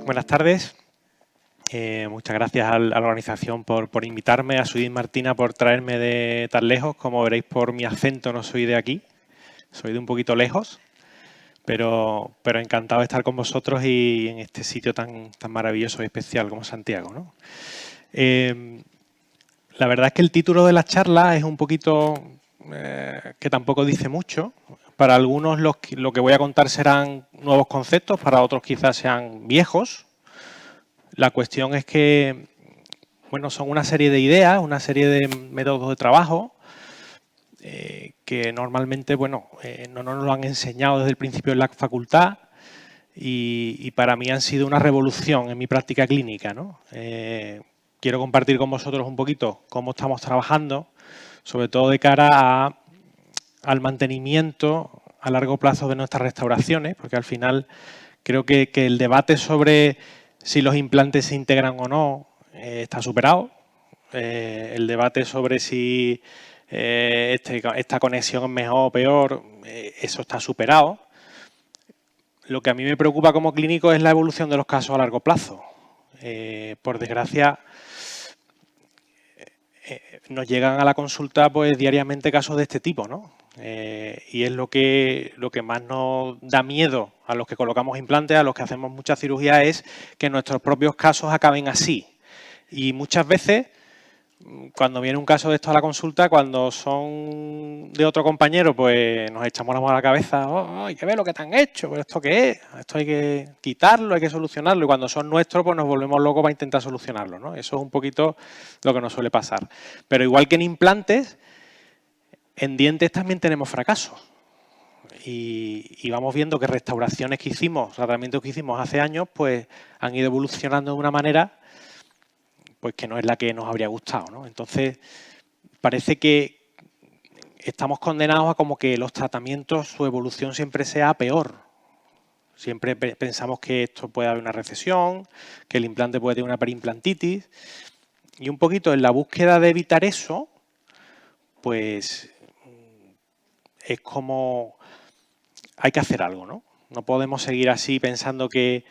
Buenas tardes. Muchas gracias a la organización por invitarme, a Judith Martina por traerme de tan lejos. Como veréis por mi acento no soy de aquí, soy de un poquito lejos, pero encantado de estar con vosotros y en este sitio tan maravilloso y especial como Santiago, ¿no? La verdad es que el título de la charla es un poquito que tampoco dice mucho. Para algunos lo que voy a contar serán nuevos conceptos, para otros quizás sean viejos. La cuestión es que, bueno, son una serie de ideas, una serie de métodos de trabajo que normalmente, bueno, no nos lo han enseñado desde el principio en la facultad y para mí han sido una revolución en mi práctica clínica, ¿no? Quiero compartir con vosotros un poquito cómo estamos trabajando, sobre todo de cara al mantenimiento a largo plazo de nuestras restauraciones, porque al final creo que el debate sobre si los implantes se integran o no está superado. El debate sobre si esta conexión es mejor o peor, eso está superado. Lo que a mí me preocupa como clínico es la evolución de los casos a largo plazo. Por desgracia, nos llegan a la consulta pues diariamente casos de este tipo, ¿no? Y es lo que más nos da miedo a los que colocamos implantes, a los que hacemos mucha cirugía, es que nuestros propios casos acaben así. Y muchas veces, cuando viene un caso de esto a la consulta, cuando son de otro compañero, pues nos echamos la mano a la cabeza, oh, hay que ver lo que te han hecho, pero ¿esto qué es? Esto hay que quitarlo, hay que solucionarlo. Y cuando son nuestros, pues nos volvemos locos para intentar solucionarlo, ¿no? Eso es un poquito lo que nos suele pasar. Pero igual que en implantes, en dientes también tenemos fracasos. Y vamos viendo que restauraciones que hicimos, tratamientos que hicimos hace años, pues han ido evolucionando de una manera pues que no es la que nos habría gustado, ¿no? Entonces, parece que estamos condenados a como que los tratamientos, su evolución siempre sea peor. Siempre pensamos que esto puede haber una recesión, que el implante puede tener una perimplantitis. Y un poquito en la búsqueda de evitar eso, pues es como hay que hacer algo, ¿no? No podemos seguir así pensando que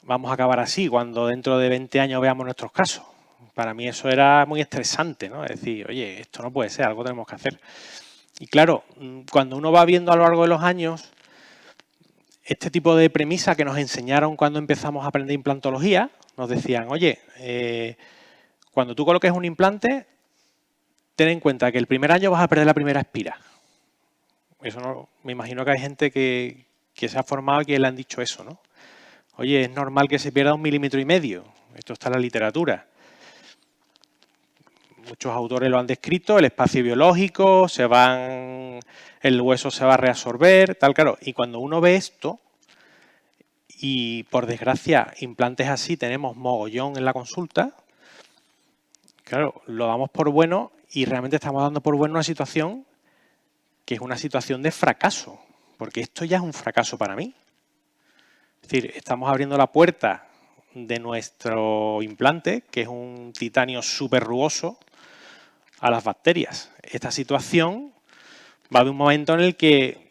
vamos a acabar así cuando dentro de 20 años veamos nuestros casos. Para mí eso era muy estresante, ¿no? Es decir, oye, esto no puede ser, algo tenemos que hacer. Y claro, cuando uno va viendo a lo largo de los años este tipo de premisa que nos enseñaron cuando empezamos a aprender implantología, nos decían, oye, cuando tú coloques un implante, ten en cuenta que el primer año vas a perder la primera espira. Eso no, me imagino que hay gente que se ha formado y que le han dicho eso, ¿no? Oye, es normal que se pierda 1,5 milímetros. Esto está en la literatura. Muchos autores lo han descrito, el espacio biológico, el hueso se va a reabsorber, tal, claro. Y cuando uno ve esto, y por desgracia, implantes así tenemos mogollón en la consulta, claro, lo damos por bueno y realmente estamos dando por bueno una situación que es una situación de fracaso, porque esto ya es un fracaso para mí. Es decir, estamos abriendo la puerta de nuestro implante, que es un titanio súper rugoso, a las bacterias. Esta situación va de un momento en el que,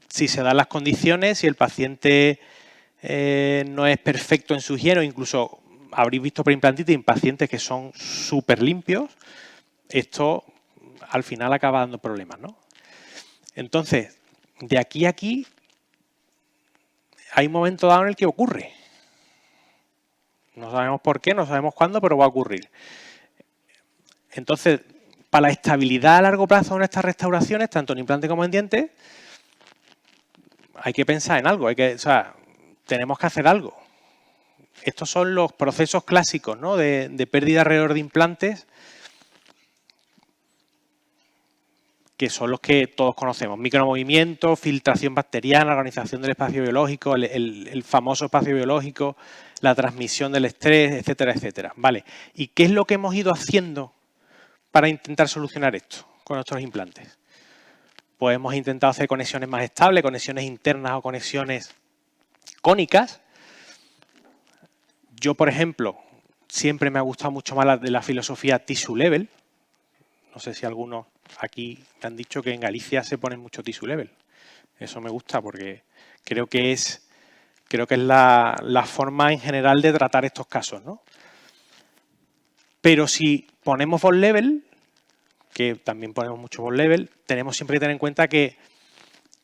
si se dan las condiciones, si el paciente no es perfecto en su higiene, o incluso habréis visto preimplantitis en pacientes que son súper limpios, esto al final acaba dando problemas, ¿no? Entonces, de aquí a aquí, hay un momento dado en el que ocurre. No sabemos por qué, no sabemos cuándo, pero va a ocurrir. Entonces, para la estabilidad a largo plazo de nuestras restauraciones, tanto en implante como en dientes, hay que pensar en algo, tenemos que hacer algo. Estos son los procesos clásicos, ¿no? de pérdida alrededor de implantes, que son los que todos conocemos. Micromovimiento, filtración bacteriana, organización del espacio biológico, el famoso espacio biológico, la transmisión del estrés, etcétera, etcétera. Vale. ¿Y qué es lo que hemos ido haciendo para intentar solucionar esto con nuestros implantes? Pues hemos intentado hacer conexiones más estables, conexiones internas o conexiones cónicas. Yo, por ejemplo, siempre me ha gustado mucho más la filosofía tissue level. No sé si algunos aquí me han dicho que en Galicia se pone mucho tissue level. Eso me gusta porque creo que es Creo que es la forma en general de tratar estos casos, ¿no? Pero si ponemos bond level, que también ponemos mucho bond level, tenemos siempre que tener en cuenta que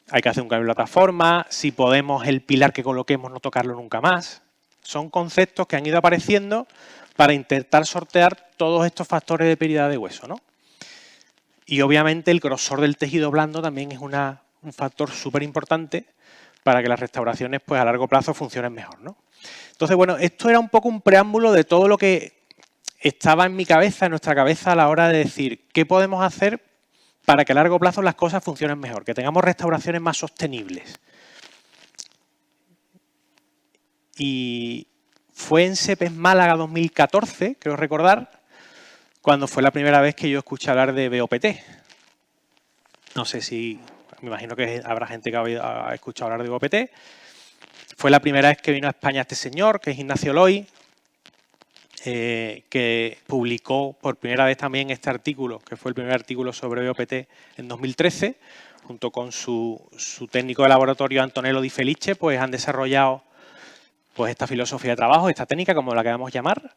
hay que hacer un cambio de plataforma, si podemos el pilar que coloquemos no tocarlo nunca más. Son conceptos que han ido apareciendo para intentar sortear todos estos factores de pérdida de hueso, ¿no? Y obviamente el grosor del tejido blando también es un factor súper importante para que las restauraciones pues, a largo plazo funcionen mejor, ¿no? Entonces, bueno, esto era un poco un preámbulo de todo lo que estaba en mi cabeza, en nuestra cabeza, a la hora de decir qué podemos hacer para que a largo plazo las cosas funcionen mejor, que tengamos restauraciones más sostenibles. Y fue en CEPES Málaga 2014, creo recordar, cuando fue la primera vez que yo escuché hablar de BOPT. No sé si, me imagino que habrá gente que ha escuchado hablar de BOPT. Fue la primera vez que vino a España este señor, que es Ignacio Loy, que publicó por primera vez también este artículo, que fue el primer artículo sobre BOPT en 2013, junto con su técnico de laboratorio Antonello Di Felice, pues han desarrollado pues esta filosofía de trabajo, esta técnica, como la queramos llamar,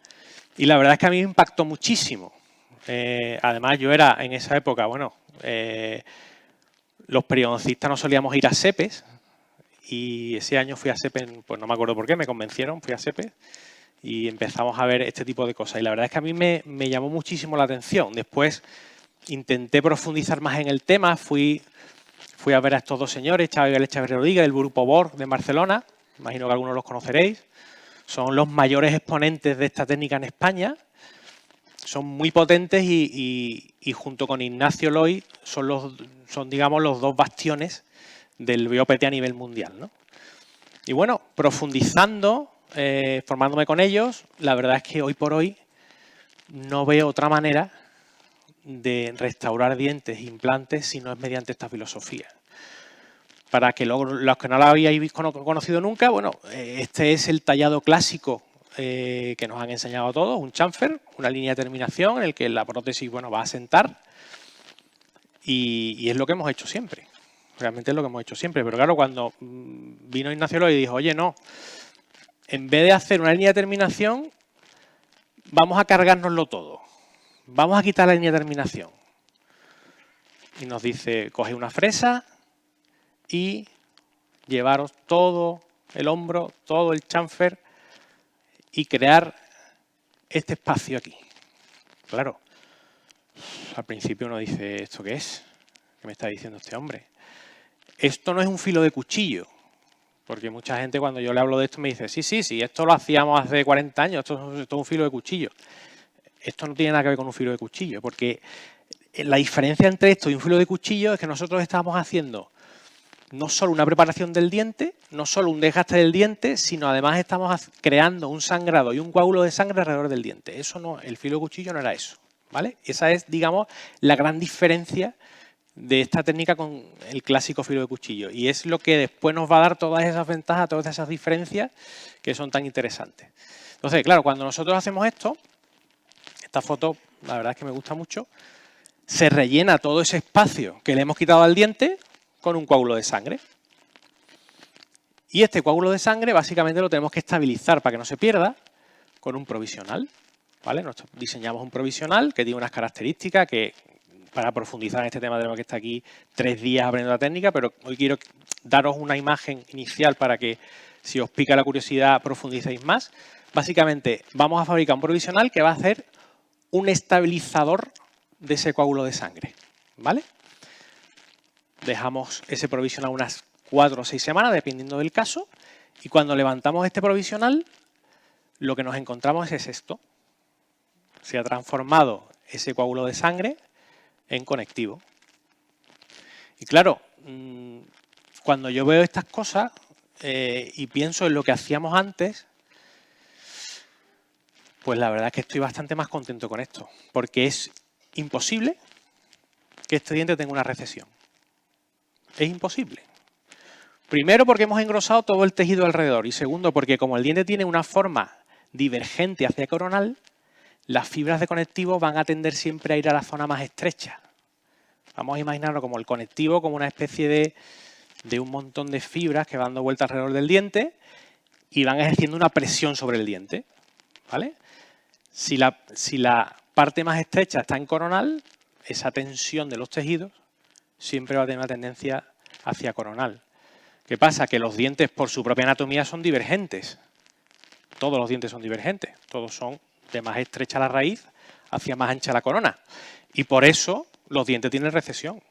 y la verdad es que a mí me impactó muchísimo. Además, yo era en esa época, bueno, los periodoncistas no solíamos ir a CEPES, y ese año fui a CEPES, pues no me acuerdo por qué, me convencieron, fui a CEPES, y empezamos a ver este tipo de cosas. Y la verdad es que a mí me llamó muchísimo la atención. Después intenté profundizar más en el tema, fui a ver a estos dos señores, Xavi Vélez Rodríguez, del Grupo BOR de Barcelona, imagino que algunos los conoceréis. Son los mayores exponentes de esta técnica en España. Son muy potentes y junto con Ignacio Loy son, digamos, los dos bastiones del BOPT a nivel mundial, ¿no? Y bueno, profundizando, formándome con ellos, la verdad es que hoy por hoy no veo otra manera de restaurar dientes e implantes si no es mediante esta filosofía. Para que los que no la habíais conocido nunca, bueno, este es el tallado clásico que nos han enseñado a todos, un chamfer, una línea de terminación en el que la prótesis, bueno, va a sentar y es lo que hemos hecho siempre. Realmente es lo que hemos hecho siempre, pero claro, cuando vino Ignacio Loy y dijo, oye, no, en vez de hacer una línea de terminación, vamos a cargárnoslo todo. Vamos a quitar la línea de terminación. Y nos dice, coge una fresa y llevaros todo el hombro, todo el chamfer y crear este espacio aquí. Claro, al principio uno dice, ¿esto qué es? ¿Qué me está diciendo este hombre? Esto no es un filo de cuchillo, porque mucha gente cuando yo le hablo de esto me dice, sí, esto lo hacíamos hace 40 años, esto es un filo de cuchillo. Esto no tiene nada que ver con un filo de cuchillo, porque la diferencia entre esto y un filo de cuchillo es que nosotros estamos haciendo no solo una preparación del diente, no solo un desgaste del diente, sino además estamos creando un sangrado y un coágulo de sangre alrededor del diente. Eso no, el filo de cuchillo no era eso, ¿vale? Esa es, digamos, la gran diferencia de esta técnica con el clásico filo de cuchillo. Y es lo que después nos va a dar todas esas ventajas, todas esas diferencias que son tan interesantes. Entonces, claro, cuando nosotros hacemos esto, esta foto, la verdad es que me gusta mucho, se rellena todo ese espacio que le hemos quitado al diente con un coágulo de sangre. Y este coágulo de sangre básicamente lo tenemos que estabilizar para que no se pierda con un provisional, ¿vale? Nosotros diseñamos un provisional que tiene unas características que para profundizar en este tema tenemos que estar aquí 3 días aprendiendo la técnica, pero hoy quiero daros una imagen inicial para que si os pica la curiosidad profundicéis más. Básicamente vamos a fabricar un provisional que va a hacer un estabilizador de ese coágulo de sangre, ¿vale? Dejamos ese provisional unas 4 o 6 semanas, dependiendo del caso, y cuando levantamos este provisional, lo que nos encontramos es esto. Se ha transformado ese coágulo de sangre en conectivo. Y claro, cuando yo veo estas cosas y pienso en lo que hacíamos antes, pues la verdad es que estoy bastante más contento con esto, porque es imposible que este diente tenga una recesión. Es imposible. Primero porque hemos engrosado todo el tejido alrededor y segundo porque como el diente tiene una forma divergente hacia coronal, las fibras de conectivo van a tender siempre a ir a la zona más estrecha. Vamos a imaginarlo como el conectivo, como una especie de un montón de fibras que van dando vueltas alrededor del diente y van ejerciendo una presión sobre el diente, ¿vale? Si la parte más estrecha está en coronal, esa tensión de los tejidos siempre va a tener una tendencia hacia coronal. ¿Qué pasa? Que los dientes por su propia anatomía son divergentes. Todos los dientes son divergentes. Todos son de más estrecha la raíz hacia más ancha la corona. Y por eso los dientes tienen recesión.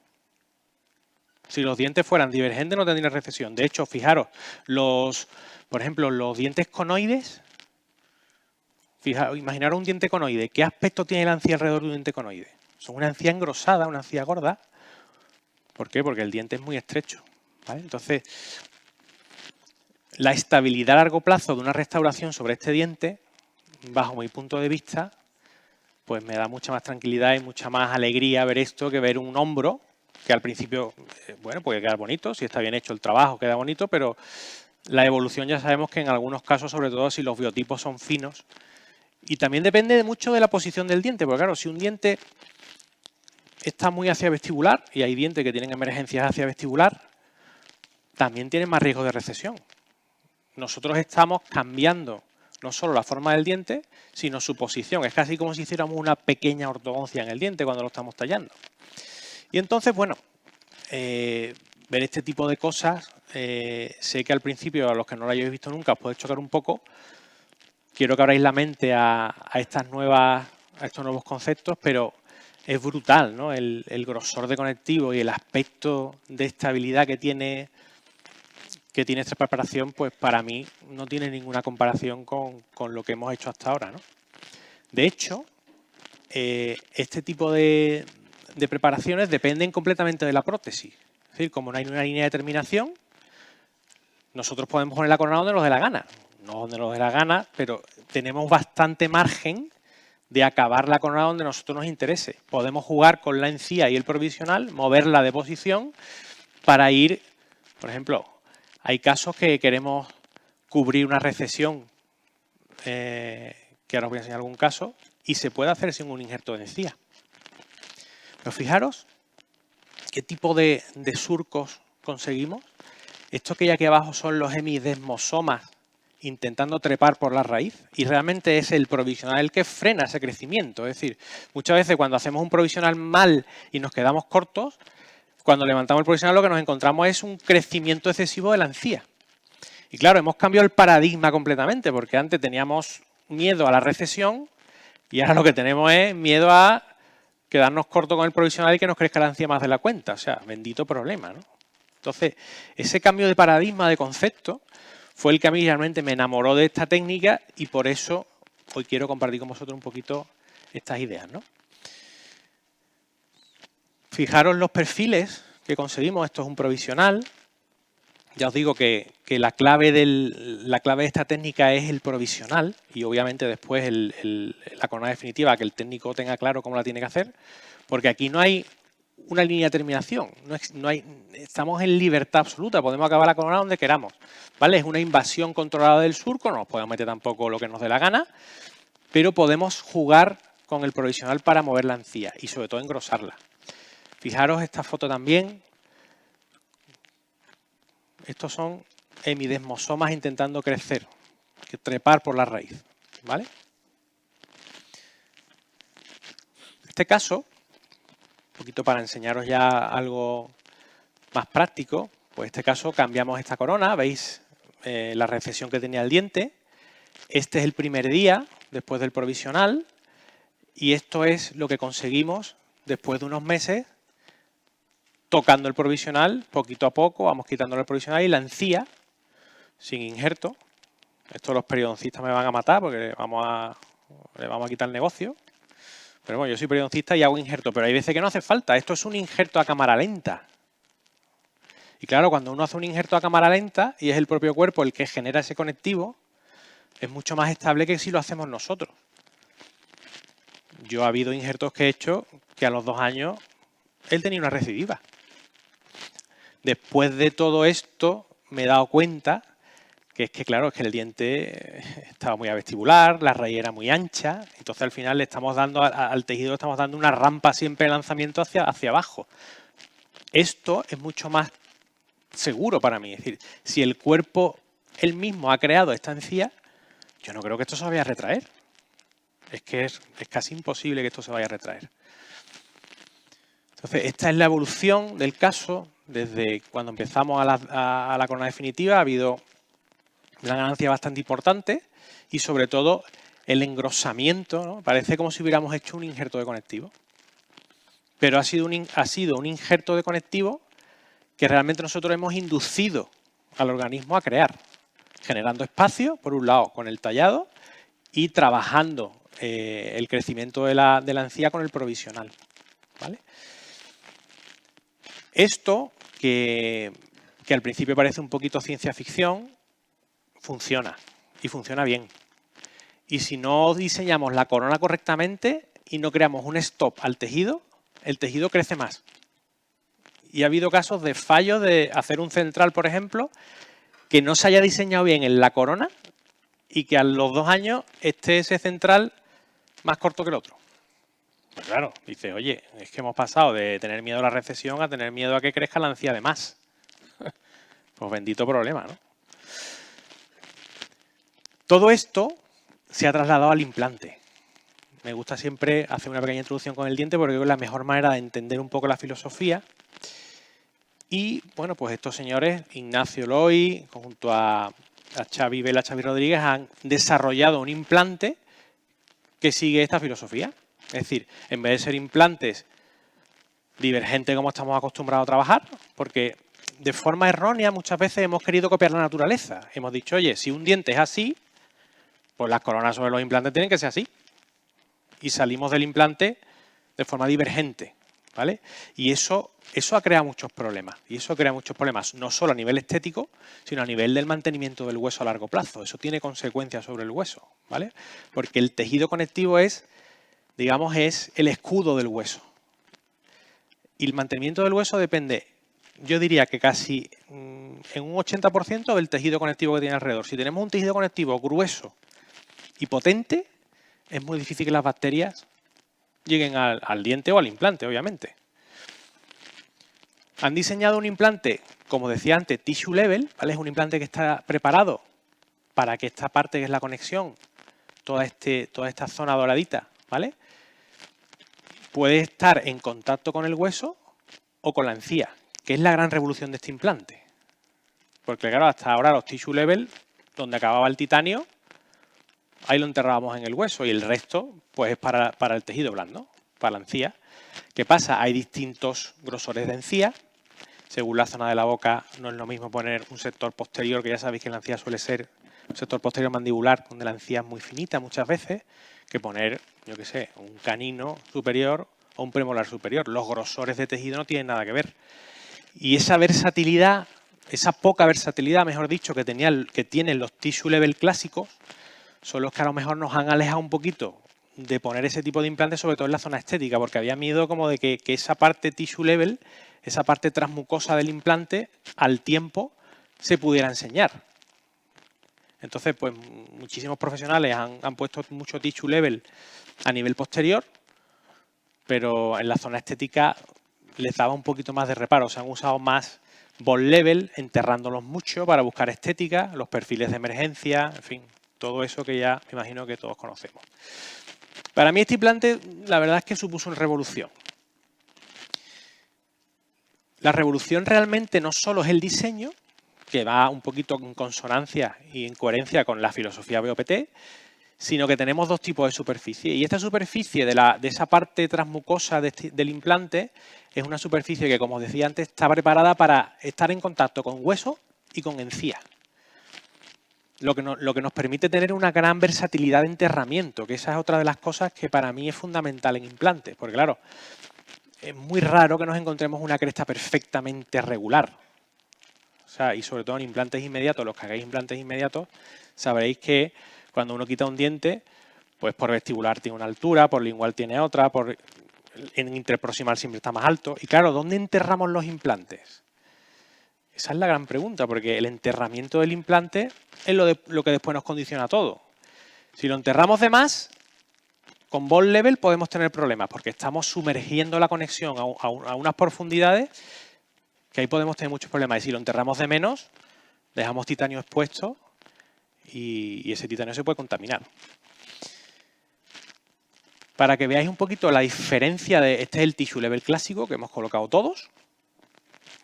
Si los dientes fueran divergentes no tendrían recesión. De hecho, fijaros, por ejemplo, los dientes conoides, imaginaros un diente conoide. ¿Qué aspecto tiene la encía alrededor de un diente conoide? Son una encía engrosada, una encía gorda. ¿Por qué? Porque el diente es muy estrecho, ¿vale? Entonces, la estabilidad a largo plazo de una restauración sobre este diente, bajo mi punto de vista, pues me da mucha más tranquilidad y mucha más alegría ver esto que ver un hombro, que al principio, bueno, puede quedar bonito, si está bien hecho el trabajo queda bonito, pero la evolución ya sabemos que en algunos casos, sobre todo si los biotipos son finos, y también depende mucho de la posición del diente, porque claro, si un diente está muy hacia vestibular, y hay dientes que tienen emergencias hacia vestibular, también tienen más riesgo de recesión. Nosotros estamos cambiando no solo la forma del diente, sino su posición. Es casi como si hiciéramos una pequeña ortodoncia en el diente cuando lo estamos tallando. Y entonces, bueno, ver este tipo de cosas, sé que al principio, a los que no lo hayáis visto nunca, os puede chocar un poco. Quiero que abráis la mente a estos nuevos conceptos, pero es brutal, ¿no? El grosor de conectivo y el aspecto de estabilidad que tiene esta preparación, pues para mí no tiene ninguna comparación con lo que hemos hecho hasta ahora, ¿no? De hecho, este tipo de preparaciones dependen completamente de la prótesis. Es decir, como no hay una línea de terminación, nosotros podemos poner la corona donde nos dé la gana. No donde nos dé la gana, pero tenemos bastante margen de acabar la corona donde a nosotros nos interese. Podemos jugar con la encía y el provisional, moverla de posición para ir, por ejemplo, hay casos que queremos cubrir una recesión, que ahora os voy a enseñar algún caso, y se puede hacer sin un injerto de encía. Pero fijaros qué tipo de surcos conseguimos. Esto que hay aquí abajo son los hemidesmosomas intentando trepar por la raíz, y realmente es el provisional el que frena ese crecimiento. Es decir, muchas veces cuando hacemos un provisional mal y nos quedamos cortos, cuando levantamos el provisional lo que nos encontramos es un crecimiento excesivo de la encía. Y claro, hemos cambiado el paradigma completamente, porque antes teníamos miedo a la recesión y ahora lo que tenemos es miedo a quedarnos cortos con el provisional y que nos crezca la encía más de la cuenta. O sea, bendito problema, ¿no? Entonces, ese cambio de paradigma, de concepto, fue el que a mí realmente me enamoró de esta técnica, y por eso hoy quiero compartir con vosotros un poquito estas ideas, ¿no? Fijaros los perfiles que conseguimos. Esto es un provisional. Ya os digo que la clave de esta técnica es el provisional, y obviamente después la corona definitiva, que el técnico tenga claro cómo la tiene que hacer, porque aquí no hay una línea de terminación, estamos en libertad absoluta, podemos acabar la corona donde queramos, ¿vale? Es una invasión controlada del surco, no nos podemos meter tampoco lo que nos dé la gana, pero podemos jugar con el provisional para mover la encía y sobre todo engrosarla. Fijaros esta foto también. Estos son hemidesmosomas intentando crecer, trepar por la raíz, ¿vale? En este caso, un poquito para enseñaros ya algo más práctico, pues en este caso cambiamos esta corona, veis la recesión que tenía el diente. Este es el primer día después del provisional, y esto es lo que conseguimos después de unos meses tocando el provisional, poquito a poco, vamos quitándole el provisional y la encía, sin injerto. Esto los periodoncistas me van a matar porque le vamos a quitar el negocio. Pero bueno, yo soy periodoncista y hago injerto, pero hay veces que no hace falta. Esto es un injerto a cámara lenta. Y claro, cuando uno hace un injerto a cámara lenta y es el propio cuerpo el que genera ese conectivo, es mucho más estable que si lo hacemos nosotros. Yo ha habido injertos que he hecho que a los 2 años él tenía una recidiva. Después de todo esto me he dado cuenta que es que, claro, es que el diente estaba muy avestibular, la raíz era muy ancha, entonces al final le estamos dando al tejido, le estamos dando una rampa siempre de lanzamiento hacia abajo. Esto es mucho más seguro para mí, es decir, si el cuerpo él mismo ha creado esta encía, yo no creo que esto se vaya a retraer. Es que es casi imposible que esto se vaya a retraer. Entonces, esta es la evolución del caso. Desde cuando empezamos a la corona definitiva ha habido una ganancia bastante importante y sobre todo el engrosamiento, ¿no? Parece como si hubiéramos hecho un injerto de conectivo. Pero ha sido un injerto de conectivo que realmente nosotros hemos inducido al organismo a crear, generando espacio, por un lado, con el tallado y trabajando el crecimiento de la encía con el provisional, ¿vale? Esto, que al principio parece un poquito ciencia ficción, funciona y funciona bien. Y si no diseñamos la corona correctamente y no creamos un stop al tejido, el tejido crece más. Y ha habido casos de fallos de hacer un central, por ejemplo, que no se haya diseñado bien en la corona y que a los 2 años esté ese central más corto que el otro. Pues claro, dice, oye, es que hemos pasado de tener miedo a la recesión a tener miedo a que crezca la encía de más. Pues bendito problema, ¿no? Todo esto se ha trasladado al implante. Me gusta siempre hacer una pequeña introducción con el diente porque creo que es la mejor manera de entender un poco la filosofía. Y, bueno, pues estos señores, Ignacio Loy, junto a Xavi Vela, Xavi Rodríguez, han desarrollado un implante que sigue esta filosofía. Es decir, en vez de ser implantes divergentes como estamos acostumbrados a trabajar, porque de forma errónea muchas veces hemos querido copiar la naturaleza. Hemos dicho, oye, si un diente es así, pues las coronas sobre los implantes tienen que ser así. Y salimos del implante de forma divergente, ¿vale? Y eso ha creado muchos problemas. Y eso crea muchos problemas, no solo a nivel estético, sino a nivel del mantenimiento del hueso a largo plazo. Eso tiene consecuencias sobre el hueso, ¿vale? Porque el tejido conectivo es, digamos, es el escudo del hueso. Y el mantenimiento del hueso depende, yo diría que casi en un 80% del tejido conectivo que tiene alrededor. Si tenemos un tejido conectivo grueso y potente, es muy difícil que las bacterias lleguen al diente o al implante, obviamente. Han diseñado un implante, como decía antes, tissue level, ¿vale? Es un implante que está preparado para que esta parte que es la conexión, toda esta zona doradita, ¿vale? Puede estar en contacto con el hueso o con la encía, que es la gran revolución de este implante. Porque claro, hasta ahora los tissue level, donde acababa el titanio, ahí lo enterrábamos en el hueso y el resto pues es para el tejido blando, para la encía. ¿Qué pasa? Hay distintos grosores de encía. Según la zona de la boca, no es lo mismo poner un sector posterior, que ya sabéis que la encía suele ser un sector posterior mandibular, donde la encía es muy finita muchas veces, que poner, yo qué sé, un canino superior o un premolar superior. Los grosores de tejido no tienen nada que ver. Y esa versatilidad, esa poca versatilidad, mejor dicho, que tienen los tissue level clásicos, son los que a lo mejor nos han alejado un poquito de poner ese tipo de implantes, sobre todo en la zona estética, porque había miedo como de que esa parte tissue level, esa parte transmucosa del implante, al tiempo se pudiera enseñar. Entonces, pues muchísimos profesionales han puesto mucho tissue level a nivel posterior, pero en la zona estética les daba un poquito más de reparo. Se han usado más ball level, enterrándolos mucho para buscar estética, los perfiles de emergencia, en fin, todo eso que ya me imagino que todos conocemos. Para mí este implante, la verdad es que supuso una revolución. La revolución realmente no solo es el diseño, que va un poquito en consonancia y en coherencia con la filosofía BOPT, sino que tenemos dos tipos de superficie. Y esta superficie de esa parte transmucosa del implante es una superficie que, como os decía antes, está preparada para estar en contacto con hueso y con encía. Lo que nos permite tener una gran versatilidad de enterramiento, que esa es otra de las cosas que para mí es fundamental en implantes. Porque claro, es muy raro que nos encontremos una cresta perfectamente regular. O sea, y sobre todo en implantes inmediatos, los que hagáis implantes inmediatos, sabréis que cuando uno quita un diente, pues por vestibular tiene una altura, por lingual tiene otra, en interproximal siempre está más alto. Y claro, ¿dónde enterramos los implantes? Esa es la gran pregunta, porque el enterramiento del implante es lo que después nos condiciona todo. Si lo enterramos de más, con ball level podemos tener problemas, porque estamos sumergiendo la conexión a unas profundidades que ahí podemos tener muchos problemas. Y si lo enterramos de menos, dejamos titanio expuesto y ese titanio se puede contaminar. Para que veáis un poquito la diferencia de... Este es el tissue level clásico que hemos colocado todos,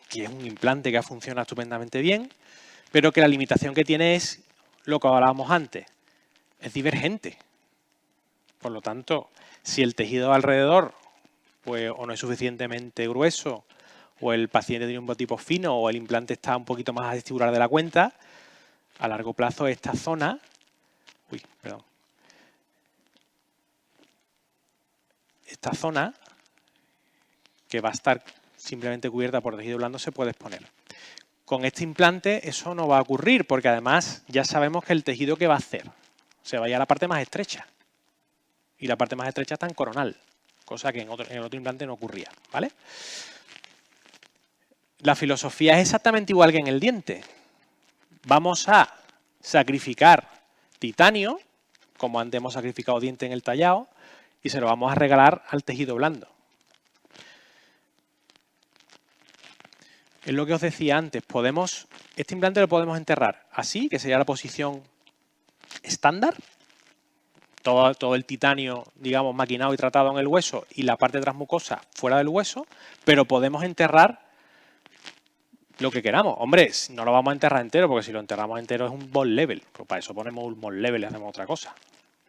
que es un implante que funciona estupendamente bien, pero que la limitación que tiene es lo que hablábamos antes, es divergente. Por lo tanto, si el tejido alrededor pues, o no es suficientemente grueso, o el paciente tiene un biotipo fino, o el implante está un poquito más vestibular de la cuenta, a largo plazo esta zona... Esta zona, que va a estar simplemente cubierta por tejido blando, se puede exponer. Con este implante eso no va a ocurrir, porque además ya sabemos que el tejido que va a hacer se va a ir a la parte más estrecha. Y la parte más estrecha está en coronal, cosa que en el otro implante no ocurría, ¿vale? La filosofía es exactamente igual que en el diente. Vamos a sacrificar titanio, como antes hemos sacrificado diente en el tallado, y se lo vamos a regalar al tejido blando. Es lo que os decía antes, este implante lo podemos enterrar así, que sería la posición estándar, todo el titanio, digamos, maquinado y tratado en el hueso y la parte transmucosa fuera del hueso, pero podemos enterrar lo que queramos. Hombre, no lo vamos a enterrar entero, porque si lo enterramos entero es un ball level, pues para eso ponemos un ball level y hacemos otra cosa.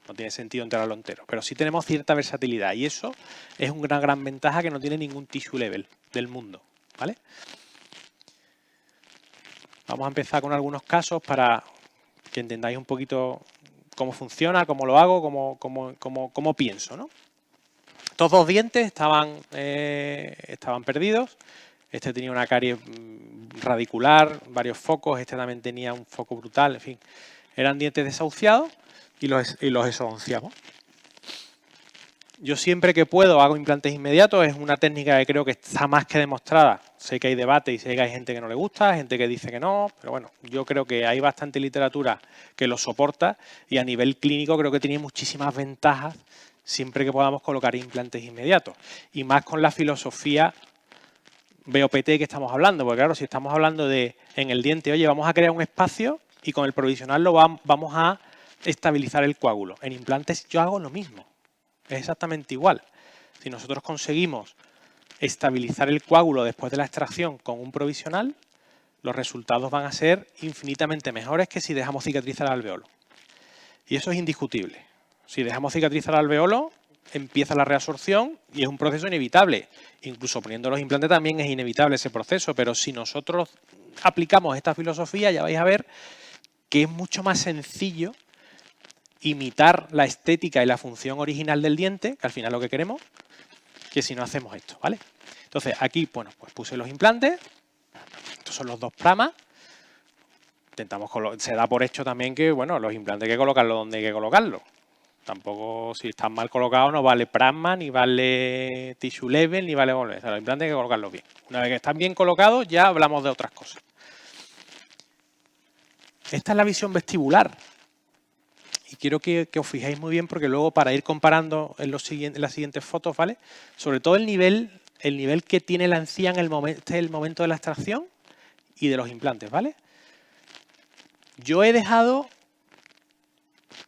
No tiene sentido enterrarlo entero, pero sí tenemos cierta versatilidad y eso es una gran ventaja que no tiene ningún tissue level del mundo, ¿vale? Vamos a empezar con algunos casos para que entendáis un poquito cómo funciona, cómo lo hago, cómo pienso, ¿no? Estos dos dientes estaban perdidos. Este tenía una caries radicular, varios focos, este también tenía un foco brutal, en fin. Eran dientes desahuciados y los exodonciamos. Yo siempre que puedo hago implantes inmediatos, es una técnica que creo que está más que demostrada. Sé que hay debate y sé que hay gente que no le gusta, gente que dice que no, pero bueno, yo creo que hay bastante literatura que lo soporta y a nivel clínico creo que tiene muchísimas ventajas siempre que podamos colocar implantes inmediatos. Y más con la filosofía BOPT que estamos hablando, porque claro, si estamos hablando de en el diente, oye, vamos a crear un espacio y con el provisional vamos a estabilizar el coágulo. En implantes yo hago lo mismo. Es exactamente igual. Si nosotros conseguimos estabilizar el coágulo después de la extracción con un provisional, los resultados van a ser infinitamente mejores que si dejamos cicatrizar el alveolo. Y eso es indiscutible. Si dejamos cicatrizar el alveolo, empieza la reabsorción y es un proceso inevitable. Incluso poniendo los implantes también es inevitable ese proceso, pero si nosotros aplicamos esta filosofía ya vais a ver que es mucho más sencillo imitar la estética y la función original del diente, que al final es lo que queremos, que si no hacemos esto, ¿vale? Entonces aquí, bueno, pues puse los implantes, estos son los dos pramas, se da por hecho también que, bueno, los implantes hay que colocarlos donde hay que colocarlos. Tampoco, si están mal colocados, no vale Prasma, ni vale Tissue Level, ni vale... O sea, los implantes hay que colocarlos bien. Una vez que están bien colocados, ya hablamos de otras cosas. Esta es la visión vestibular. Y quiero que os fijéis muy bien porque luego para ir comparando en las siguientes fotos, ¿vale? Sobre todo el nivel que tiene la encía en el momento de la extracción y de los implantes, ¿vale? Yo he dejado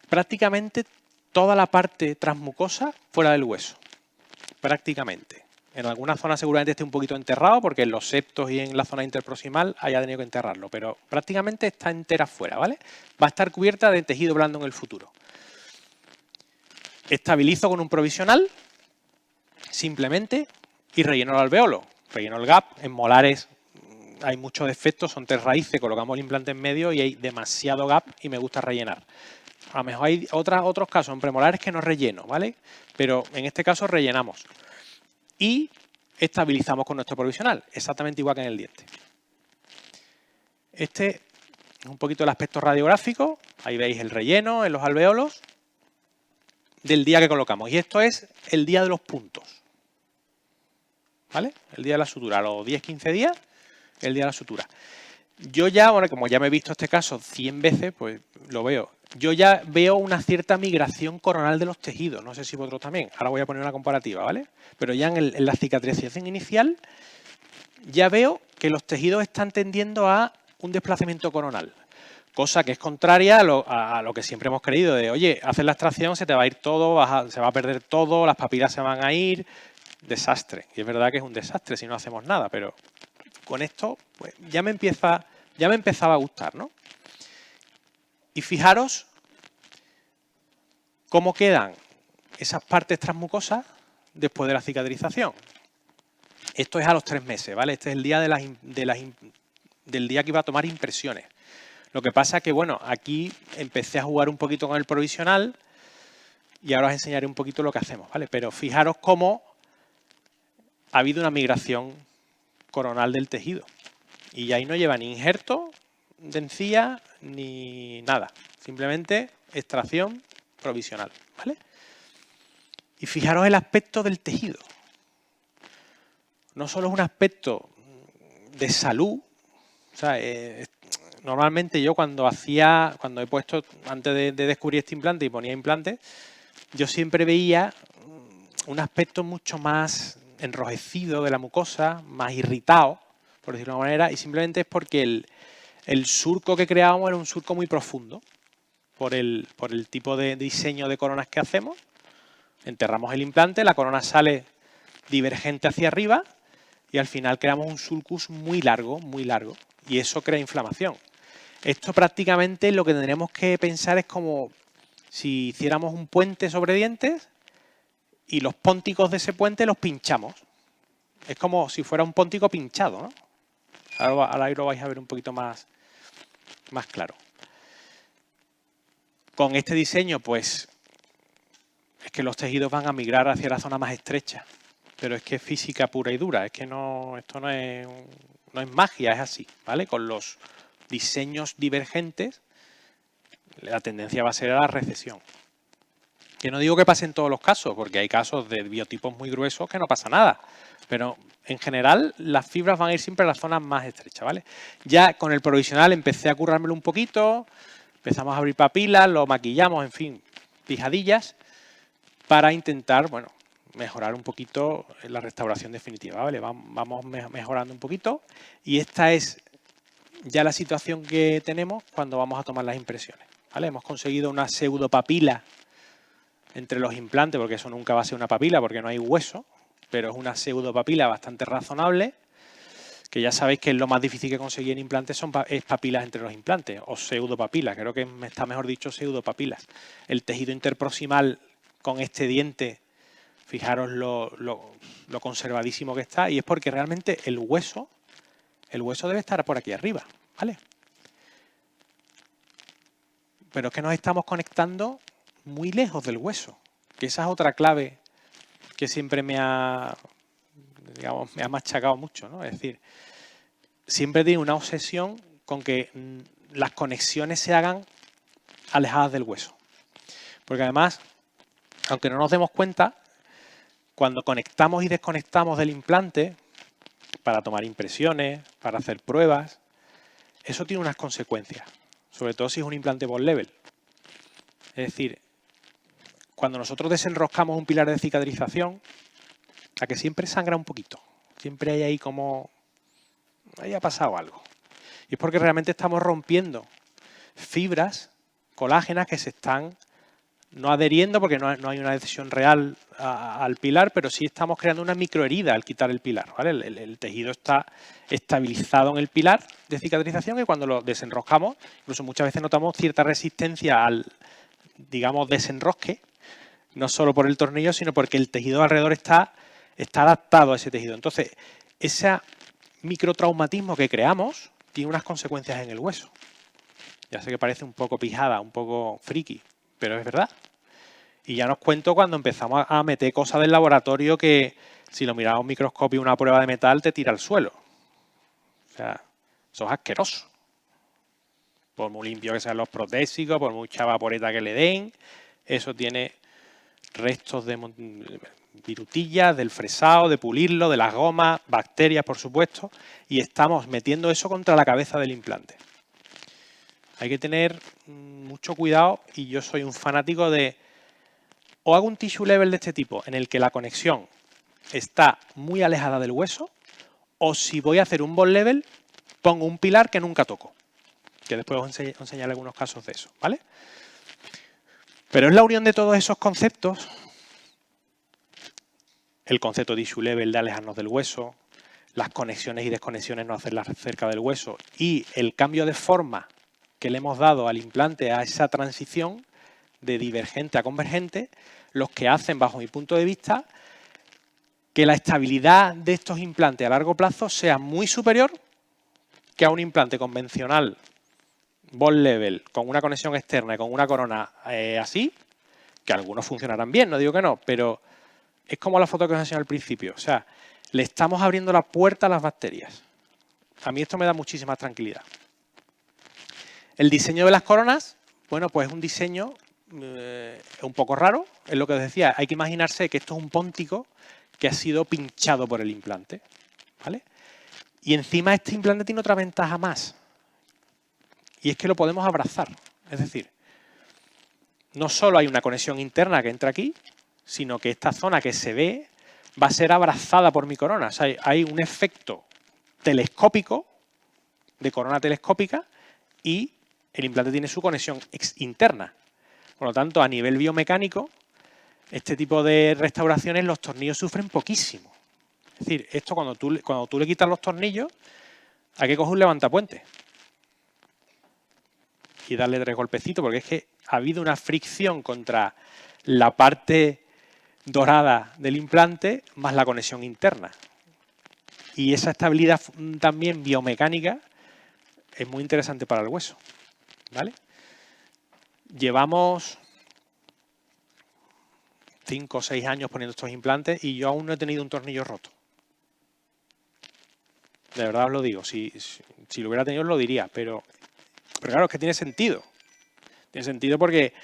prácticamente toda la parte transmucosa fuera del hueso. Prácticamente. En algunas zonas seguramente esté un poquito enterrado porque en los septos y en la zona interproximal haya tenido que enterrarlo, pero prácticamente está entera fuera, ¿vale? Va a estar cubierta de tejido blando en el futuro. Estabilizo con un provisional, simplemente, y relleno el alveolo. Relleno el gap. En molares hay muchos defectos, son 3 raíces, colocamos el implante en medio y hay demasiado gap y me gusta rellenar. A lo mejor hay otros casos en premolares que no relleno, ¿vale? Pero en este caso rellenamos. Y estabilizamos con nuestro provisional, exactamente igual que en el diente. Este es un poquito el aspecto radiográfico. Ahí veis el relleno en los alveolos del día que colocamos. Y esto es el día de los puntos. ¿Vale? El día de la sutura. A los 10-15 días, el día de la sutura. Yo ya, bueno, como ya me he visto este caso 100 veces, pues lo veo. Yo ya veo una cierta migración coronal de los tejidos. No sé si vosotros también. Ahora voy a poner una comparativa, ¿vale? Pero ya en la cicatrización inicial ya veo que los tejidos están tendiendo a un desplazamiento coronal. cosa que es contraria a lo que siempre hemos creído de, oye, haces la extracción, se te va a ir todo, se va a perder todo, las papilas se van a ir, desastre. Y es verdad que es un desastre si no hacemos nada, pero con esto pues, ya me empezaba a gustar, ¿no? Y fijaros cómo quedan esas partes transmucosas después de la cicatrización. Esto es a los 3 meses, ¿vale? Este es el día del día que iba a tomar impresiones. Lo que pasa es que, bueno, aquí empecé a jugar un poquito con el provisional y ahora os enseñaré un poquito lo que hacemos, ¿vale? Pero fijaros cómo ha habido una migración coronal del tejido. Y ahí no lleva ni injerto de encía ni nada. Simplemente extracción provisional, ¿vale? Y fijaros el aspecto del tejido. No solo es un aspecto de salud, o sea, normalmente yo cuando he puesto, antes de descubrir este implante y ponía implantes, yo siempre veía un aspecto mucho más enrojecido de la mucosa, más irritado, por decirlo de alguna manera, y simplemente es porque el surco que creábamos era un surco muy profundo, por el tipo de diseño de coronas que hacemos. Enterramos el implante, la corona sale divergente hacia arriba y al final creamos un sulcus muy largo, y eso crea inflamación. Esto prácticamente lo que tendremos que pensar es como si hiciéramos un puente sobre dientes y los pónticos de ese puente los pinchamos. Es como si fuera un póntico pinchado, ¿no? Ahora lo vais a ver un poquito más claro. Con este diseño, pues, es que los tejidos van a migrar hacia la zona más estrecha. Pero es que es física pura y dura. Es que esto no es magia, es así, ¿vale? Con los diseños divergentes, la tendencia va a ser a la recesión. Que no digo que pase en todos los casos, porque hay casos de biotipos muy gruesos que no pasa nada. Pero en general las fibras van a ir siempre a las zonas más estrechas, ¿vale? Ya con el provisional empecé a currármelo un poquito, empezamos a abrir papilas, lo maquillamos, en fin, pijadillas, para intentar, bueno, mejorar un poquito la restauración definitiva, ¿vale? Vamos mejorando un poquito y esta es ya la situación que tenemos cuando vamos a tomar las impresiones, ¿vale? Hemos conseguido una pseudopapila entre los implantes, porque eso nunca va a ser una papila porque no hay hueso, pero es una pseudopapila bastante razonable, que ya sabéis que es lo más difícil que conseguir en implantes es papilas entre los implantes, o pseudopapilas, creo que está mejor dicho pseudopapilas. El tejido interproximal con este diente, fijaros lo conservadísimo que está, y es porque realmente el hueso debe estar por aquí arriba, ¿vale? Pero es que nos estamos conectando muy lejos del hueso, que esa es otra clave que siempre me ha machacado mucho, ¿no? Es decir, siempre tengo una obsesión con que las conexiones se hagan alejadas del hueso. Porque además, aunque no nos demos cuenta, cuando conectamos y desconectamos del implante, para tomar impresiones, para hacer pruebas, eso tiene unas consecuencias, sobre todo si es un implante bond level. Es decir, cuando nosotros desenroscamos un pilar de cicatrización, a que siempre sangra un poquito, siempre hay ahí como, ahí ha pasado algo. Y es porque realmente estamos rompiendo fibras colágenas que se están no adheriendo porque no hay una adhesión real al pilar, pero sí estamos creando una microherida al quitar el pilar, ¿vale? El tejido está estabilizado en el pilar de cicatrización y cuando lo desenroscamos, incluso muchas veces notamos cierta resistencia al, digamos, desenrosque, no solo por el tornillo, sino porque el tejido alrededor está adaptado a ese tejido. Entonces, ese microtraumatismo que creamos tiene unas consecuencias en el hueso. Ya sé que parece un poco pijada, un poco friki, pero es verdad. Y ya nos cuento cuando empezamos a meter cosas del laboratorio que si lo miramos a un microscopio, una prueba de metal, te tira al suelo. O sea, eso es asqueroso. Por muy limpio que sean los protésicos, por mucha vaporeta que le den, eso tiene restos de virutillas, del fresado, de pulirlo, de las gomas, bacterias, por supuesto, y estamos metiendo eso contra la cabeza del implante. Hay que tener mucho cuidado y yo soy un fanático de o hago un tissue level de este tipo en el que la conexión está muy alejada del hueso o si voy a hacer un bond level pongo un pilar que nunca toco. que después os enseñaré algunos casos de eso, ¿vale? Pero es la unión de todos esos conceptos, el concepto de issue level, de alejarnos del hueso, las conexiones y desconexiones no hacerlas cerca del hueso y el cambio de forma que le hemos dado al implante a esa transición de divergente a convergente, los que hacen, bajo mi punto de vista, que la estabilidad de estos implantes a largo plazo sea muy superior que a un implante convencional ball level, con una conexión externa y con una corona así, que algunos funcionarán bien, no digo que no, pero es como la foto que os enseñé al principio. O sea, le estamos abriendo la puerta a las bacterias. A mí esto me da muchísima tranquilidad. El diseño de las coronas, bueno, pues es un diseño un poco raro, es lo que os decía. Hay que imaginarse que esto es un póntico que ha sido pinchado por el implante, ¿vale? Y encima este implante tiene otra ventaja más, y es que lo podemos abrazar. Es decir, no solo hay una conexión interna que entra aquí, sino que esta zona que se ve va a ser abrazada por mi corona. O sea, hay un efecto telescópico, de corona telescópica, y el implante tiene su conexión interna. Por lo tanto, a nivel biomecánico, este tipo de restauraciones, los tornillos sufren poquísimo. Es decir, esto cuando tú le quitas los tornillos, hay que coger un levantapuente y darle 3 golpecitos, porque es que ha habido una fricción contra la parte dorada del implante más la conexión interna. Y esa estabilidad también biomecánica es muy interesante para el hueso, ¿vale? Llevamos 5 o 6 años poniendo estos implantes y yo aún no he tenido un tornillo roto. De verdad os lo digo. Si lo hubiera tenido os lo diría, pero claro, es que tiene sentido. Tiene sentido porque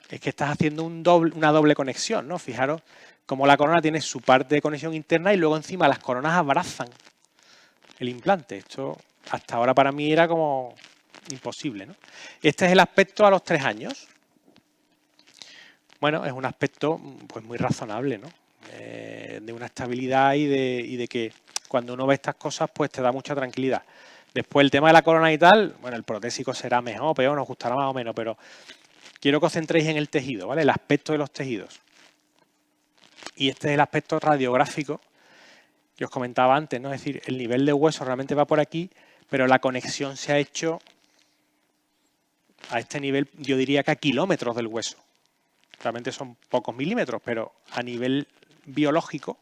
es que estás haciendo una doble conexión, ¿no? Fijaros cómo la corona tiene su parte de conexión interna y luego encima las coronas abrazan el implante. Esto hasta ahora para mí era como imposible, ¿no? Este es el aspecto a los 3 años. Bueno, es un aspecto pues muy razonable, ¿no? De una estabilidad y de que cuando uno ve estas cosas pues te da mucha tranquilidad. Después el tema de la corona y tal, bueno, el protésico será mejor o peor, nos gustará más o menos, pero quiero que os centréis en el tejido, ¿vale? El aspecto de los tejidos. Y este es el aspecto radiográfico que os comentaba antes, ¿no? Es decir, el nivel de hueso realmente va por aquí, pero la conexión se ha hecho a este nivel, yo diría que a kilómetros del hueso. Realmente son pocos milímetros, pero a nivel biológico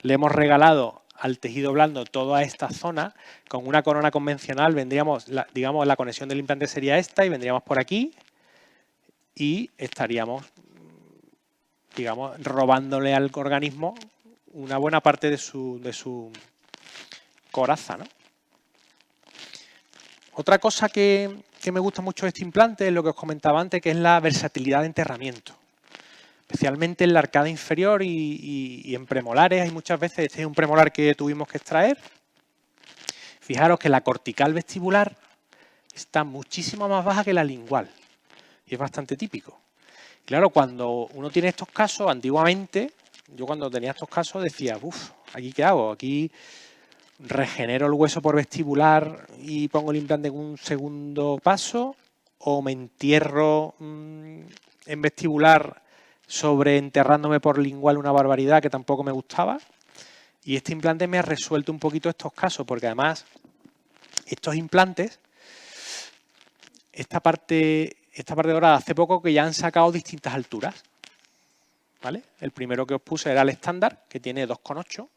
le hemos regalado al tejido blando toda esta zona. Con una corona convencional vendríamos, digamos, la conexión del implante sería esta y vendríamos por aquí y estaríamos, digamos, robándole al organismo una buena parte de su coraza, ¿no? Otra cosa que me gusta mucho de este implante es lo que os comentaba antes, que es la versatilidad de enterramiento. Especialmente en la arcada inferior y en premolares. Hay muchas veces, este es un premolar que tuvimos que extraer. Fijaros que la cortical vestibular está muchísimo más baja que la lingual. Y es bastante típico. Claro, cuando uno tiene estos casos, antiguamente, yo cuando tenía estos casos decía, uff, ¿aquí qué hago? Aquí regenero el hueso por vestibular y pongo el implante en un segundo paso, o me entierro en vestibular sobreenterrándome por lingual una barbaridad que tampoco me gustaba. Y este implante me ha resuelto un poquito estos casos, porque además estos implantes, esta parte dorada, hace poco que ya han sacado distintas alturas, ¿vale? El primero que os puse era el estándar, que tiene 2,8.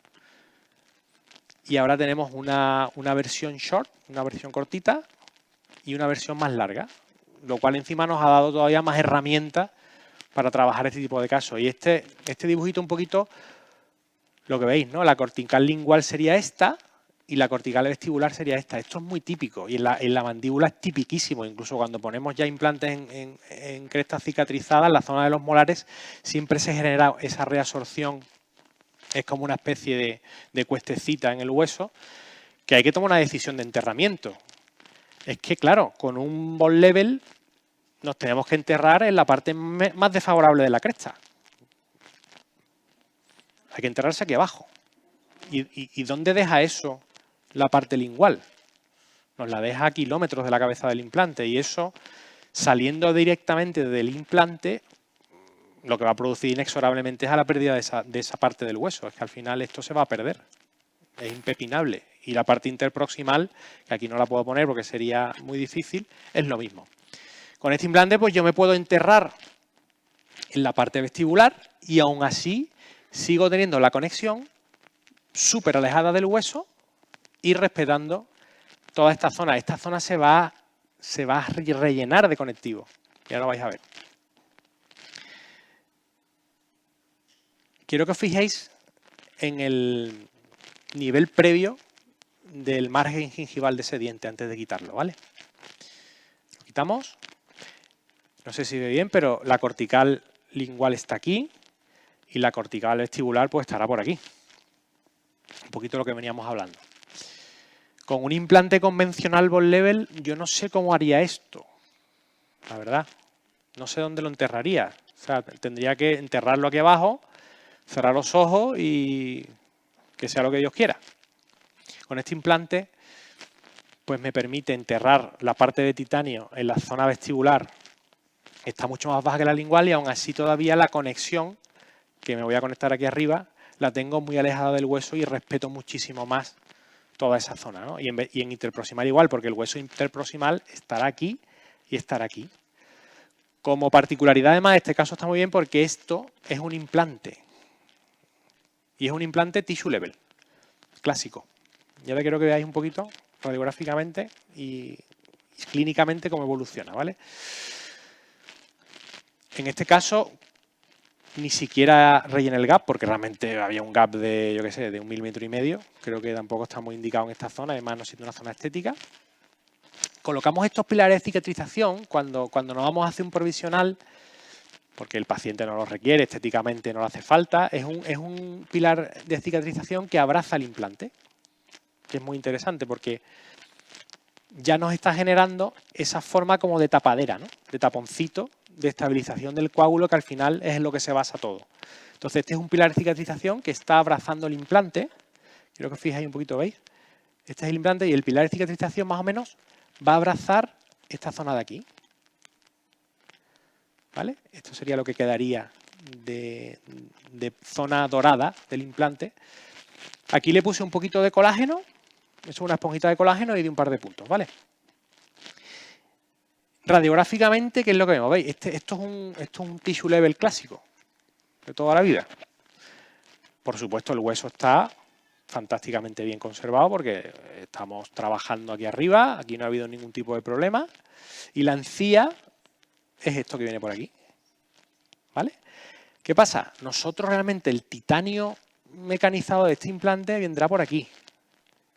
Y ahora tenemos una versión short, una versión cortita y una versión más larga, lo cual encima nos ha dado todavía más herramientas para trabajar este tipo de casos. Y este dibujito un poquito, lo que veis, ¿no? La cortical lingual sería esta y la cortical vestibular sería esta. Esto es muy típico y en la mandíbula es tipiquísimo. Incluso cuando ponemos ya implantes en crestas cicatrizadas, en la zona de los molares siempre se genera esa reabsorción. Es como una especie de cuestecita en el hueso que hay que tomar una decisión de enterramiento. Es que, claro, con un ball level nos tenemos que enterrar en la parte más desfavorable de la cresta. Hay que enterrarse aquí abajo. ¿Y dónde deja eso la parte lingual? nos la deja a kilómetros de la cabeza del implante y eso, saliendo directamente del implante, lo que va a producir inexorablemente es a la pérdida de esa parte del hueso. Es que al final esto se va a perder. Es impepinable. Y la parte interproximal, que aquí no la puedo poner porque sería muy difícil, es lo mismo. Con este implante pues yo me puedo enterrar en la parte vestibular y aún así sigo teniendo la conexión súper alejada del hueso y respetando toda esta zona. Esta zona se va a rellenar de conectivo. Y ahora vais a ver. Quiero que os fijéis en el nivel previo del margen gingival de ese diente antes de quitarlo, ¿vale? Lo quitamos. No sé si ve bien, pero la cortical lingual está aquí y la cortical vestibular pues estará por aquí. Un poquito lo que veníamos hablando. Con un implante convencional bone level yo no sé cómo haría esto, la verdad. No sé dónde lo enterraría. O sea, tendría que enterrarlo aquí abajo, cerrar los ojos y que sea lo que Dios quiera. Con este implante pues me permite enterrar la parte de titanio en la zona vestibular. Está mucho más baja que la lingual y aún así todavía la conexión, que me voy a conectar aquí arriba, la tengo muy alejada del hueso y respeto muchísimo más toda esa zona, ¿no? Y en interproximal igual, porque el hueso interproximal estará aquí y estará aquí. Como particularidad además, este caso está muy bien porque esto es un implante. Y es un implante tissue level, clásico. Y ahora quiero que veáis un poquito radiográficamente y clínicamente cómo evoluciona, ¿vale? En este caso, ni siquiera rellené el gap, porque realmente había un gap de, yo qué sé, de 1,5 milímetros. Creo que tampoco está muy indicado en esta zona, además no siendo una zona estética. Colocamos estos pilares de cicatrización cuando nos vamos a hacer un provisional, porque el paciente no lo requiere, estéticamente no le hace falta. Es un pilar de cicatrización que abraza el implante, que es muy interesante porque ya nos está generando esa forma como de tapadera, ¿no? De taponcito, de estabilización del coágulo, que al final es en lo que se basa todo. Entonces, este es un pilar de cicatrización que está abrazando el implante. Quiero que os fijéis un poquito, ¿veis? Este es el implante y el pilar de cicatrización más o menos va a abrazar esta zona de aquí. ¿Vale? Esto sería lo que quedaría de zona dorada del implante. Aquí le puse un poquito de colágeno, es una esponjita de colágeno y de un par de puntos, ¿vale? Radiográficamente, ¿qué es lo que vemos? ¿Veis? Esto es un tissue level clásico de toda la vida. Por supuesto, el hueso está fantásticamente bien conservado porque estamos trabajando aquí arriba, aquí no ha habido ningún tipo de problema. Y la encía es esto que viene por aquí, ¿vale? ¿Qué pasa? Nosotros realmente el titanio mecanizado de este implante vendrá por aquí.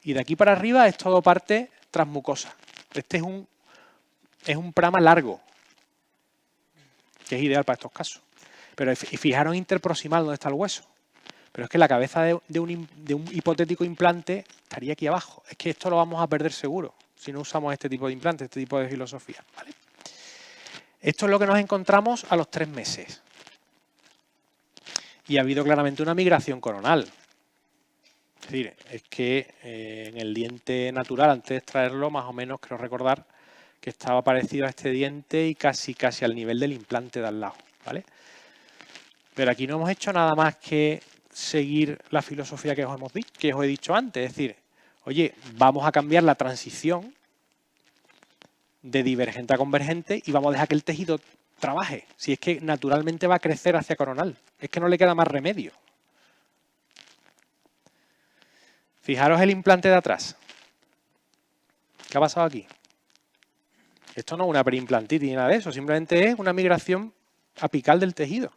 Y de aquí para arriba es todo parte transmucosa. Este es un prama largo, que es ideal para estos casos. Pero fijaros interproximal donde está el hueso. Pero es que la cabeza de un hipotético implante estaría aquí abajo. Es que esto lo vamos a perder seguro si no usamos este tipo de implante, este tipo de filosofía, ¿vale? Esto es lo que nos encontramos a los 3 meses. Y ha habido claramente una migración coronal. Es decir, es que en el diente natural, antes de extraerlo, más o menos creo recordar que estaba parecido a este diente y casi al nivel del implante de al lado, ¿vale? Pero aquí no hemos hecho nada más que seguir la filosofía que os he dicho antes. Es decir, oye, vamos a cambiar la transición de divergente a convergente y vamos a dejar que el tejido trabaje. Si es que naturalmente va a crecer hacia coronal. Es que no le queda más remedio. Fijaros el implante de atrás. ¿Qué ha pasado aquí? Esto no es una perimplantitis ni nada de eso. Simplemente es una migración apical del tejido.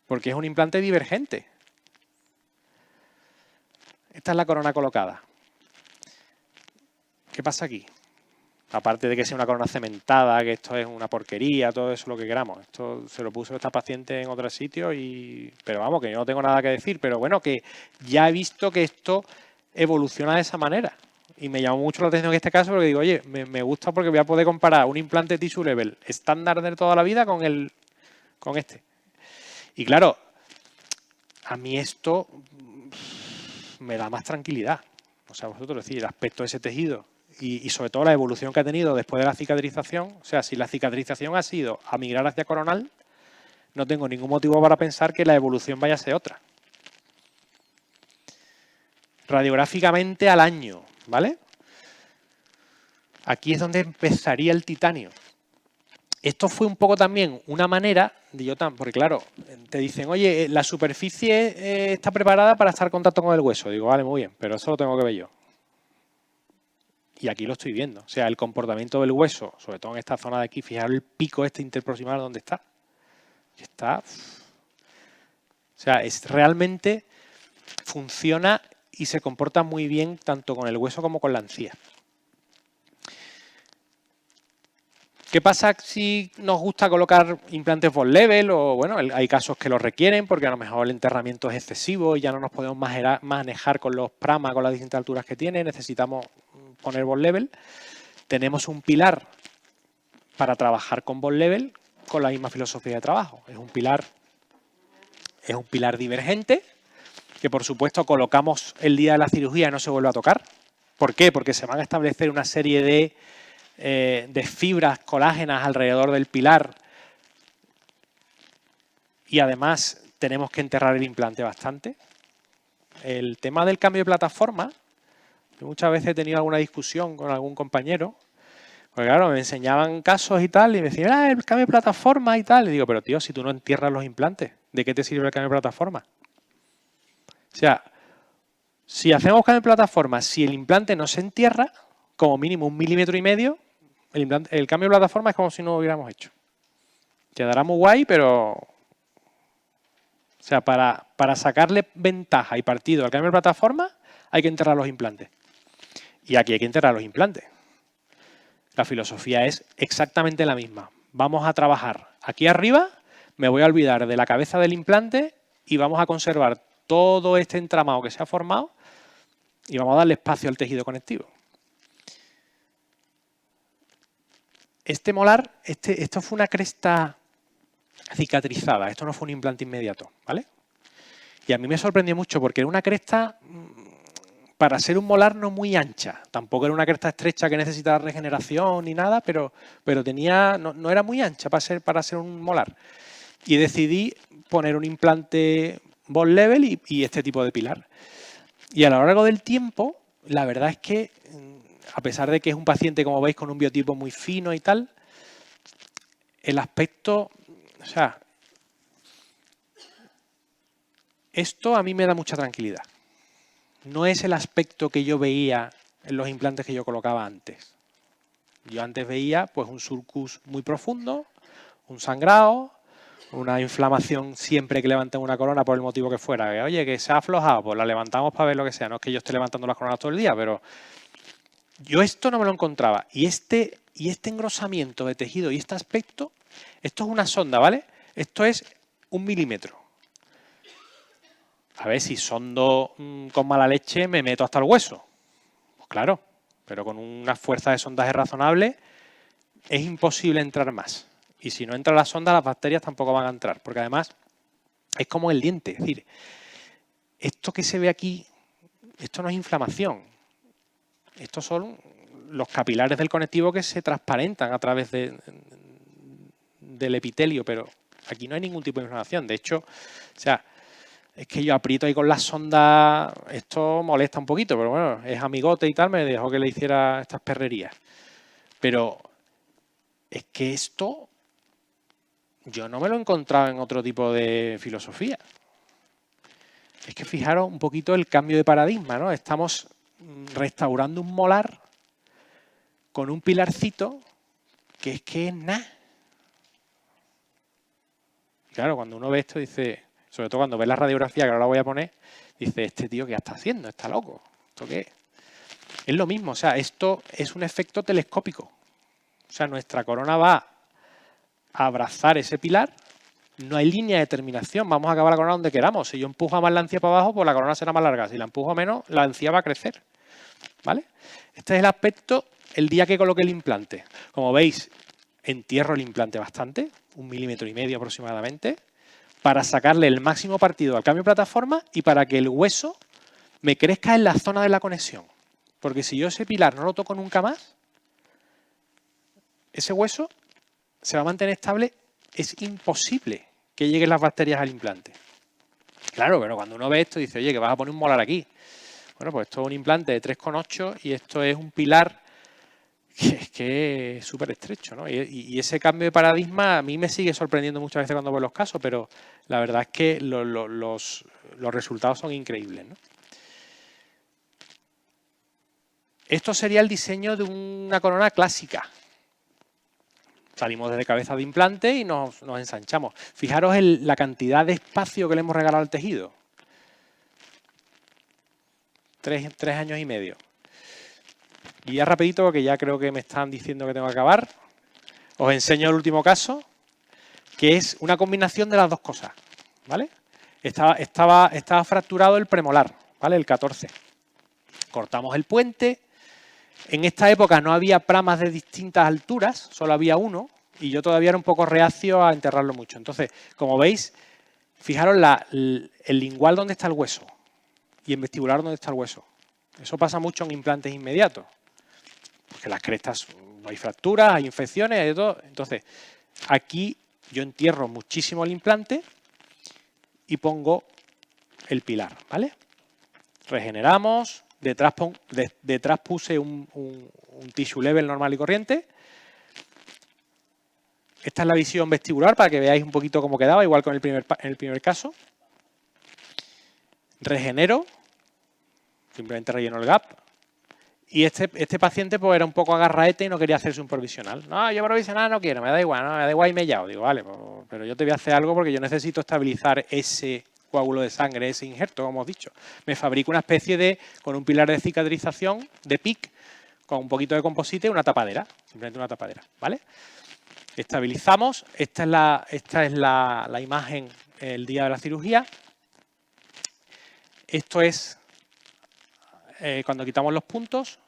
Porque es un implante divergente. Esta es la corona colocada. ¿Qué pasa aquí? Aparte de que sea una corona cementada, que esto es una porquería, todo eso lo que queramos. Esto se lo puso esta paciente en otro sitio pero vamos, que yo no tengo nada que decir. Pero bueno, que ya he visto que esto evoluciona de esa manera. Y me llamó mucho la atención en este caso porque digo, oye, me gusta porque voy a poder comparar un implante tissue level estándar de toda la vida con este. Y claro, a mí esto me da más tranquilidad. O sea, vosotros decís, el aspecto de ese tejido y sobre todo la evolución que ha tenido después de la cicatrización, o sea, si la cicatrización ha sido a migrar hacia coronal, no tengo ningún motivo para pensar que la evolución vaya a ser otra. Radiográficamente al año, ¿vale? Aquí es donde empezaría el titanio. Esto fue un poco también una manera de porque claro, te dicen, oye, la superficie está preparada para estar en contacto con el hueso. Digo, vale, muy bien, pero eso lo tengo que ver yo. Y aquí lo estoy viendo. O sea, el comportamiento del hueso, sobre todo en esta zona de aquí, fijaros el pico interproximal donde está. Está. O sea, realmente funciona y se comporta muy bien tanto con el hueso como con la encía. ¿Qué pasa si nos gusta colocar implantes bone level? O bueno, hay casos que lo requieren porque a lo mejor el enterramiento es excesivo y ya no nos podemos manejar con los pramas, con las distintas alturas que tiene. Necesitamos poner bone level. Tenemos un pilar para trabajar con bone level con la misma filosofía de trabajo. Es un pilar divergente que por supuesto colocamos el día de la cirugía y no se vuelve a tocar. ¿Por qué? Porque se van a establecer una serie de fibras colágenas alrededor del pilar y además tenemos que enterrar el implante bastante. El tema del cambio de plataforma, muchas veces he tenido alguna discusión con algún compañero, porque claro, me enseñaban casos y tal y me decían, el cambio de plataforma y tal. Y digo, pero tío, si tú no entierras los implantes, ¿de qué te sirve el cambio de plataforma? O sea, si hacemos cambio de plataforma, si el implante no se entierra, como mínimo 1,5 milímetros, el cambio de plataforma es como si no lo hubiéramos hecho. Quedará muy guay, pero... O sea, para sacarle ventaja y partido al cambio de plataforma, hay que enterrar los implantes. Y aquí hay que enterrar los implantes. La filosofía es exactamente la misma. Vamos a trabajar aquí arriba, me voy a olvidar de la cabeza del implante y vamos a conservar todo este entramado que se ha formado y vamos a darle espacio al tejido conectivo. Este molar, esto fue una cresta cicatrizada, esto no fue un implante inmediato, ¿vale? Y a mí me sorprendió mucho porque era una cresta, para ser un molar, no muy ancha. Tampoco era una cresta estrecha que necesitaba regeneración ni nada, pero tenía, no era muy ancha para ser un molar. Y decidí poner un implante bone level y este tipo de pilar. Y a lo largo del tiempo, la verdad es que, a pesar de que es un paciente, como veis, con un biotipo muy fino y tal, el aspecto, o sea, esto a mí me da mucha tranquilidad. No es el aspecto que yo veía en los implantes que yo colocaba antes. Yo antes veía pues un sulcus muy profundo, un sangrado, una inflamación siempre que levanten una corona por el motivo que fuera. Que, oye, que se ha aflojado, pues la levantamos para ver lo que sea. No es que yo esté levantando las coronas todo el día, pero yo esto no me lo encontraba. Y este engrosamiento de tejido y este aspecto, esto es una sonda, ¿vale? Esto es 1 milímetro. A ver, si sondo con mala leche me meto hasta el hueso. Pues claro, pero con una fuerza de sondaje razonable es imposible entrar más. Y si no entra la sonda, las bacterias tampoco van a entrar. Porque además es como el diente. Es decir, esto que se ve aquí, esto no es inflamación. Estos son los capilares del conectivo que se transparentan a través del epitelio. Pero aquí no hay ningún tipo de inflamación. De hecho, o sea, es que yo aprieto ahí con la sonda, esto molesta un poquito, pero bueno, es amigote y tal, me dejó que le hiciera estas perrerías. Pero es que esto yo no me lo he encontrado en otro tipo de filosofía. Es que fijaros un poquito el cambio de paradigma, ¿no? Estamos restaurando un molar con un pilarcito que es nada. Claro, cuando uno ve esto dice, sobre todo cuando ves la radiografía, que ahora la voy a poner, dice, este tío, ¿qué está haciendo? ¿Está loco? ¿Esto qué es? Es lo mismo, o sea, esto es un efecto telescópico. O sea, nuestra corona va a abrazar ese pilar, no hay línea de terminación, vamos a acabar la corona donde queramos. Si yo empujo más la encía para abajo, pues la corona será más larga. Si la empujo menos, la encía va a crecer. ¿Vale? Este es el aspecto el día que coloque el implante. Como veis, entierro el implante bastante, 1,5 milímetros aproximadamente, para sacarle el máximo partido al cambio de plataforma y para que el hueso me crezca en la zona de la conexión. Porque si yo ese pilar no lo toco nunca más, ese hueso se va a mantener estable. Es imposible que lleguen las bacterias al implante. Claro, pero cuando uno ve esto dice, oye, que vas a poner un molar aquí. Bueno, pues esto es un implante de 3,8 y esto es un pilar que es súper estrecho, ¿no? Y ese cambio de paradigma a mí me sigue sorprendiendo muchas veces cuando veo los casos, pero la verdad es que los resultados son increíbles, ¿no? Esto sería el diseño de una corona clásica. Salimos desde cabeza de implante y nos ensanchamos. Fijaros la cantidad de espacio que le hemos regalado al tejido. 3 años y medio. Y ya rapidito, porque ya creo que me están diciendo que tengo que acabar, os enseño el último caso, que es una combinación de las dos cosas, ¿vale? Estaba fracturado el premolar, ¿vale? El 14. Cortamos el puente. En esta época no había pramas de distintas alturas, solo había uno, y yo todavía era un poco reacio a enterrarlo mucho. Entonces, como veis, fijaros el lingual donde está el hueso y el vestibular donde está el hueso. Eso pasa mucho en implantes inmediatos, porque las crestas no hay fracturas, hay infecciones, hay de todo. Entonces, aquí yo entierro muchísimo el implante y pongo el pilar, ¿vale? Regeneramos. Detrás puse un tissue level normal y corriente. Esta es la visión vestibular para que veáis un poquito cómo quedaba, igual que en el primer caso. Regenero, simplemente relleno el gap. Y este paciente pues era un poco agarraete y no quería hacerse un provisional. No, yo provisional no quiero, me da igual y mellado. Digo, vale, pero yo te voy a hacer algo porque yo necesito estabilizar ese coágulo de sangre, ese injerto, como hemos dicho. Me fabrico una especie con un pilar de cicatrización, de PIC, con un poquito de composite y una tapadera, simplemente una tapadera, ¿vale? Estabilizamos, esta es la imagen el día de la cirugía. Esto es cuando quitamos los puntos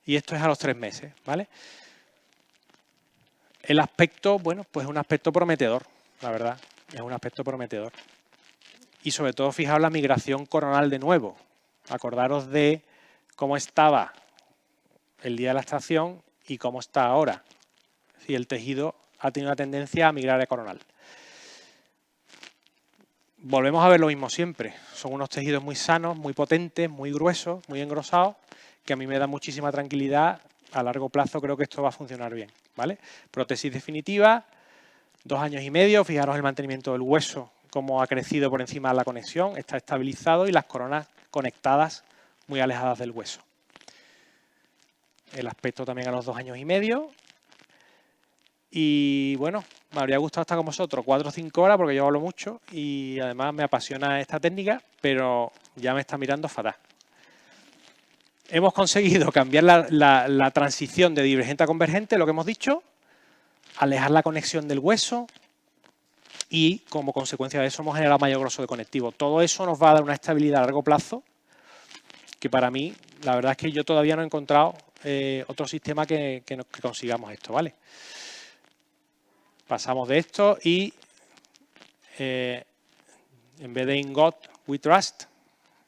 y esto es a los 3 meses, ¿vale? El aspecto, bueno, pues es un aspecto prometedor, la verdad, es un aspecto prometedor. Y sobre todo, fijaos la migración coronal de nuevo. Acordaros de cómo estaba el día de la extracción y cómo está ahora. Si el tejido ha tenido una tendencia a migrar a coronal. Volvemos a ver lo mismo siempre. Son unos tejidos muy sanos, muy potentes, muy gruesos, muy engrosados, que a mí me da muchísima tranquilidad. A largo plazo creo que esto va a funcionar bien, ¿vale? Prótesis definitiva, 2 años y medio. Fijaros el mantenimiento del hueso, cómo ha crecido por encima de la conexión, está estabilizado y las coronas conectadas muy alejadas del hueso. El aspecto también a los 2 años y medio. Y bueno, me habría gustado estar con vosotros 4 o 5 horas porque yo hablo mucho y además me apasiona esta técnica, pero ya me está mirando fatal. Hemos conseguido cambiar la transición de divergente a convergente, lo que hemos dicho, alejar la conexión del hueso y como consecuencia de eso hemos generado mayor grosor de conectivo. Todo eso nos va a dar una estabilidad a largo plazo que para mí, la verdad es que yo todavía no he encontrado otro sistema que consigamos esto, ¿vale? Pasamos de esto y en vez de in God we trust,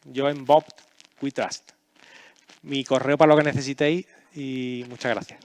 yo en Bob we trust. Mi correo para lo que necesitéis y muchas gracias.